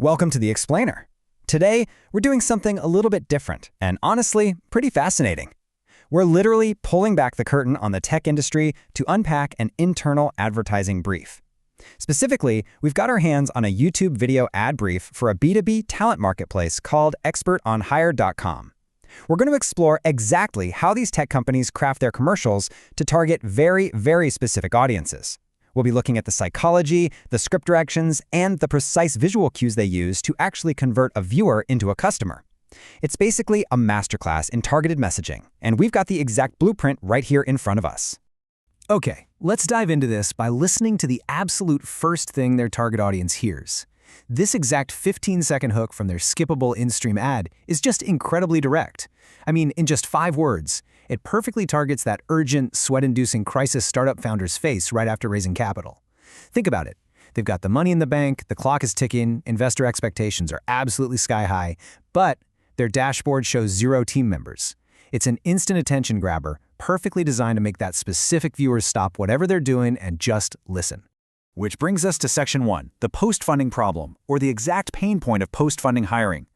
Welcome to the Explainer. Today, we're doing something a little bit different and honestly, pretty fascinating. We're literally pulling back the curtain on the tech industry to unpack an internal advertising brief. Specifically, we've got our hands on a YouTube video ad brief for a B2B talent marketplace called expertonhire.com. We're going to explore exactly how these tech companies craft their commercials to target very, very specific audiences. We'll be looking at the psychology, the script directions, and the precise visual cues they use to actually convert a viewer into a customer. It's basically a masterclass in targeted messaging, and we've got the exact blueprint right here in front of us. Okay, let's dive into this by listening to the absolute first thing their target audience hears. This exact 15-second hook from their skippable in-stream ad is just incredibly direct. I mean, in just 5 words, it perfectly targets that urgent, sweat-inducing crisis startup founder's face right after raising capital. Think about it. They've got the money in the bank, the clock is ticking, investor expectations are absolutely sky-high, but their dashboard shows 0 team members. It's an instant attention grabber, perfectly designed to make that specific viewer stop whatever they're doing and just listen. Which brings us to Section 1, the post-funding problem, or the exact pain point of post-funding hiring.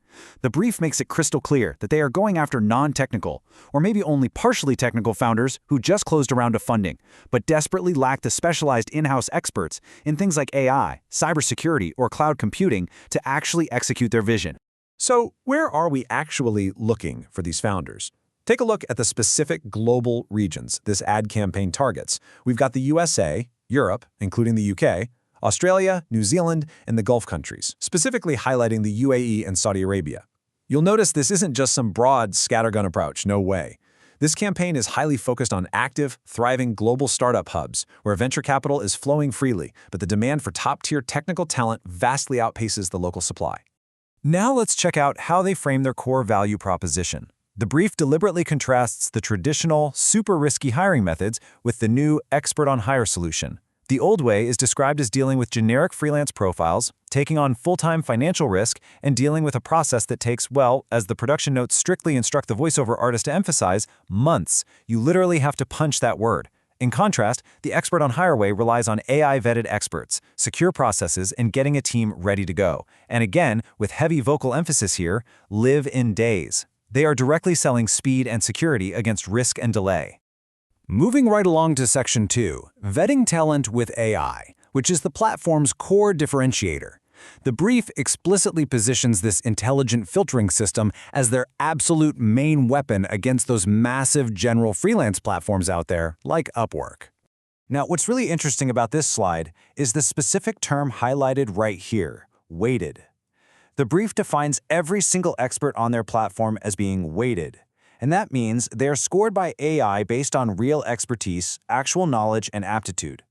The brief makes it crystal clear that they are going after non-technical, or maybe only partially technical founders who just closed a round of funding, but desperately lack the specialized in-house experts in things like AI, cybersecurity, or cloud computing to actually execute their vision. So, where are we actually looking for these founders? Take a look at the specific global regions this ad campaign targets. We've got the USA, Europe, including the UK, Australia, New Zealand, and the Gulf countries, specifically highlighting the UAE and Saudi Arabia. You'll notice this isn't just some broad scattergun approach, no way. This campaign is highly focused on active, thriving global startup hubs where venture capital is flowing freely, but the demand for top-tier technical talent vastly outpaces the local supply. Now let's check out how they frame their core value proposition. The brief deliberately contrasts the traditional, super risky hiring methods with the new expert-on-hire solution. The old way is described as dealing with generic freelance profiles, taking on full-time financial risk, and dealing with a process that takes, well, as the production notes strictly instruct the voiceover artist to emphasize, months. You literally have to punch that word. In contrast, the expert-on-hire way relies on AI-vetted experts, secure processes, and getting a team ready to go. And again, with heavy vocal emphasis here, live in days. They are directly selling speed and security against risk and delay. Moving right along to Section 2, vetting talent with AI, which is the platform's core differentiator. The brief explicitly positions this intelligent filtering system as their absolute main weapon against those massive general freelance platforms out there, like Upwork. Now, what's really interesting about this slide is the specific term highlighted right here, weighted. The brief defines every single expert on their platform as being weighted, and that means they are scored by AI based on real expertise, actual knowledge, and aptitude.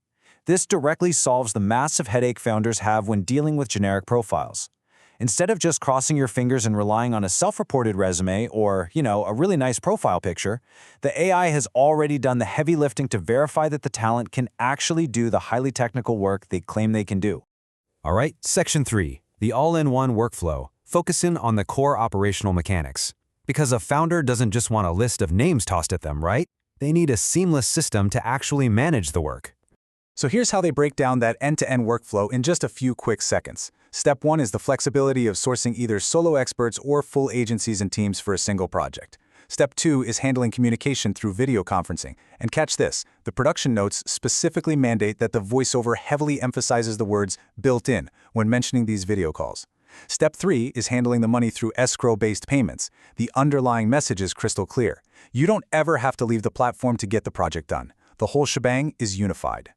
This directly solves the massive headache founders have when dealing with generic profiles. Instead of just crossing your fingers and relying on a self-reported resume or, a really nice profile picture, the AI has already done the heavy lifting to verify that the talent can actually do the highly technical work they claim they can do. All right, Section 3. The all-in-one workflow, focusing on the core operational mechanics. Because a founder doesn't just want a list of names tossed at them, right? They need a seamless system to actually manage the work. So here's how they break down that end-to-end workflow in just a few quick seconds. Step 1 is the flexibility of sourcing either solo experts or full agencies and teams for a single project. Step 2 is handling communication through video conferencing. And catch this, the production notes specifically mandate that the voiceover heavily emphasizes the words built in when mentioning these video calls. Step 3 is handling the money through escrow-based payments. The underlying message is crystal clear. You don't ever have to leave the platform to get the project done. The whole shebang is unified.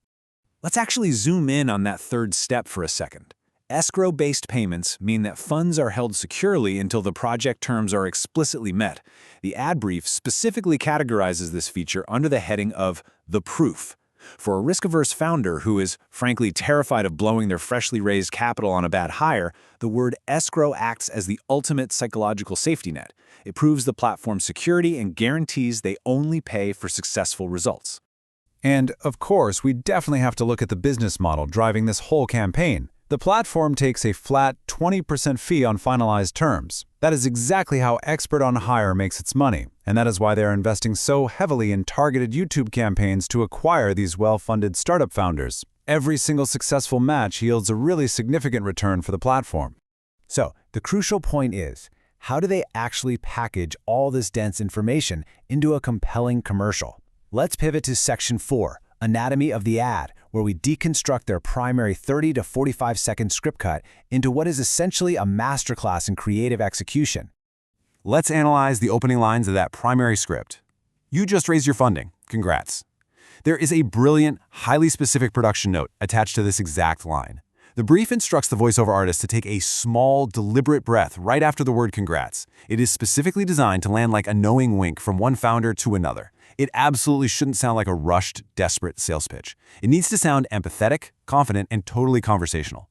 Let's actually zoom in on that third step for a second. Escrow-based payments mean that funds are held securely until the project terms are explicitly met. The ad brief specifically categorizes this feature under the heading of the proof. For a risk-averse founder who is, frankly, terrified of blowing their freshly raised capital on a bad hire, the word escrow acts as the ultimate psychological safety net. It proves the platform's security and guarantees they only pay for successful results. And, of course, we definitely have to look at the business model driving this whole campaign. The platform takes a flat 20% fee on finalized terms. That is exactly how Expert on Hire makes its money, and that is why they are investing so heavily in targeted YouTube campaigns to acquire these well-funded startup founders. Every single successful match yields a really significant return for the platform. So, the crucial point is, how do they actually package all this dense information into a compelling commercial? Let's pivot to Section 4, Anatomy of the Ad, where we deconstruct their primary 30 to 45-second script cut into what is essentially a masterclass in creative execution. Let's analyze the opening lines of that primary script. You just raised your funding. Congrats. There is a brilliant, highly specific production note attached to this exact line. The brief instructs the voiceover artist to take a small, deliberate breath right after the word congrats. It is specifically designed to land like a knowing wink from one founder to another. It absolutely shouldn't sound like a rushed, desperate sales pitch. It needs to sound empathetic, confident, and totally conversational.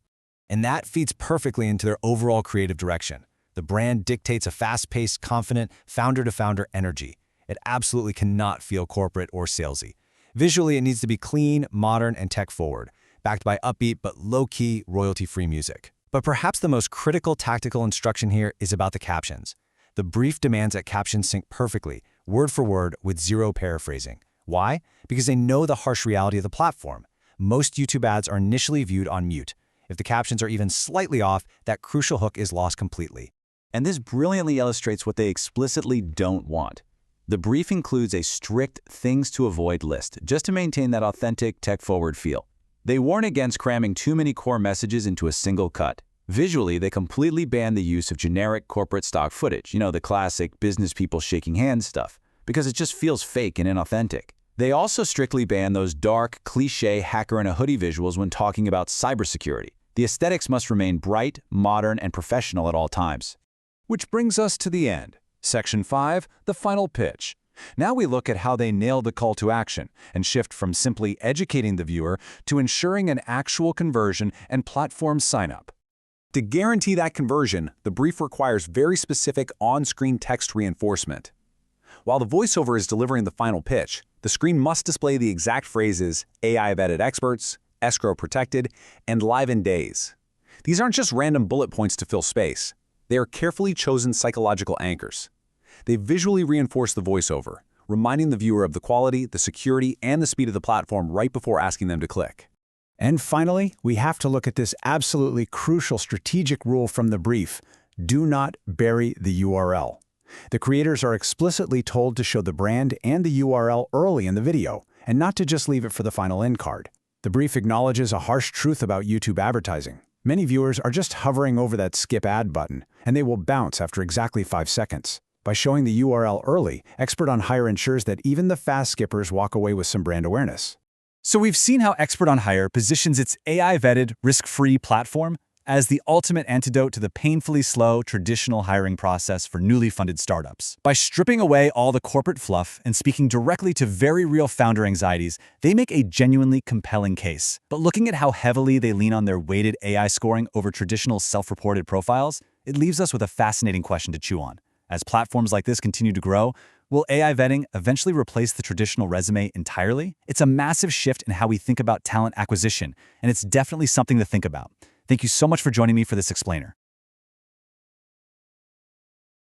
And that feeds perfectly into their overall creative direction. The brand dictates a fast-paced, confident, founder-to-founder energy. It absolutely cannot feel corporate or salesy. Visually, it needs to be clean, modern, and tech-forward, backed by upbeat but low-key, royalty-free music. But perhaps the most critical tactical instruction here is about the captions. The brief demands that captions sync perfectly, word for word, with zero paraphrasing. Why? Because they know the harsh reality of the platform. Most YouTube ads are initially viewed on mute. If the captions are even slightly off, that crucial hook is lost completely. And this brilliantly illustrates what they explicitly don't want. The brief includes a strict things to avoid list, just to maintain that authentic, tech-forward feel. They warn against cramming too many core messages into a single cut. Visually, they completely ban the use of generic corporate stock footage, the classic business people shaking hands stuff, because it just feels fake and inauthentic. They also strictly ban those dark, cliché hacker in a hoodie visuals when talking about cybersecurity. The aesthetics must remain bright, modern, and professional at all times. Which brings us to the end. Section 5, the final pitch. Now we look at how they nail the call to action and shift from simply educating the viewer to ensuring an actual conversion and platform sign-up. To guarantee that conversion, the brief requires very specific on-screen text reinforcement. While the voiceover is delivering the final pitch, the screen must display the exact phrases AI-vetted experts, escrow protected, and live in days. These aren't just random bullet points to fill space. They are carefully chosen psychological anchors. They visually reinforce the voiceover, reminding the viewer of the quality, the security, and the speed of the platform right before asking them to click. And finally, we have to look at this absolutely crucial strategic rule from the brief: do not bury the URL. The creators are explicitly told to show the brand and the URL early in the video, and not to just leave it for the final end card. The brief acknowledges a harsh truth about YouTube advertising. Many viewers are just hovering over that skip ad button, and they will bounce after exactly 5 seconds. By showing the URL early, Expert on Hire ensures that even the fast skippers walk away with some brand awareness. So we've seen how Expert on Hire positions its AI-vetted, risk-free platform as the ultimate antidote to the painfully slow, traditional hiring process for newly funded startups. By stripping away all the corporate fluff and speaking directly to very real founder anxieties, they make a genuinely compelling case. But looking at how heavily they lean on their weighted AI scoring over traditional self-reported profiles, it leaves us with a fascinating question to chew on. As platforms like this continue to grow, will AI vetting eventually replace the traditional resume entirely? It's a massive shift in how we think about talent acquisition, and it's definitely something to think about. Thank you so much for joining me for this explainer.